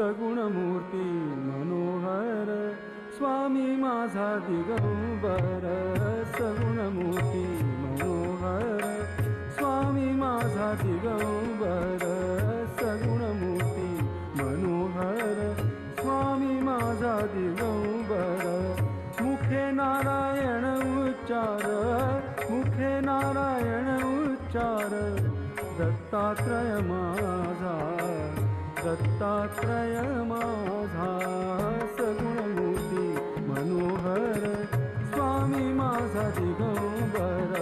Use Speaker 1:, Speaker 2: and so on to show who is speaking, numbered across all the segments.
Speaker 1: सगुणमूर्ती मनोहर स्वामी माझा दिगंबर सगुणमूर्ती मनोहर स्वामी माझा दिगंबर सगुणमूर्ती मनोहर स्वामी माझा दिगंबर मुखे नारायण उच्चार मुखे नारायण उच्चार दत्तात्रय माझा दत्तात्रय माझा सगुणमूर्ती मनोहर स्वामी माझा दिगंबर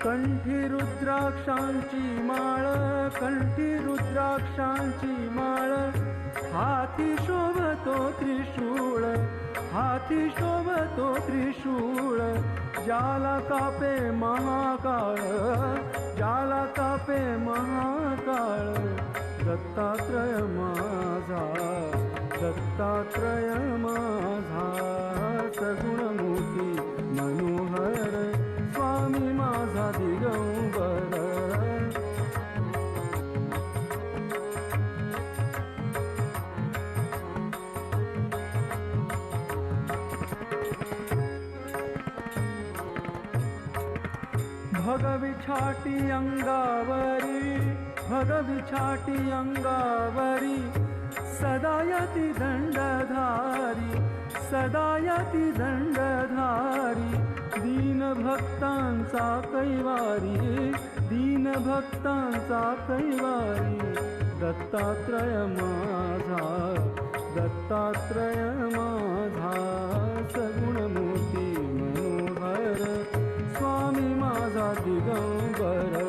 Speaker 1: कंठी रुद्राक्षांची माळ कंठी रुद्राक्षांची माळ हाती शोभतो त्रिशूळ हाती शोभतो त्रिशूळ ज्याला कापे महाकाळ ज्याला कापे महाकाळ दत्तात्रय माझा दत्तात्रय माझा सगुणमूर्ती मनोहर स्वामी माझा दिगंबर भगवी छाटी अंगावरी भगवी छाटी अंगावरी सदा यती दंडधारी सदा यती दंडधारी दीन भक्तांचा कैवारी दीन भक्तांचा कैवारी दत्तात्रय माझा दत्तात्रय माझा सगुणमूर्ती मनोहर स्वामी माझा दिगंबर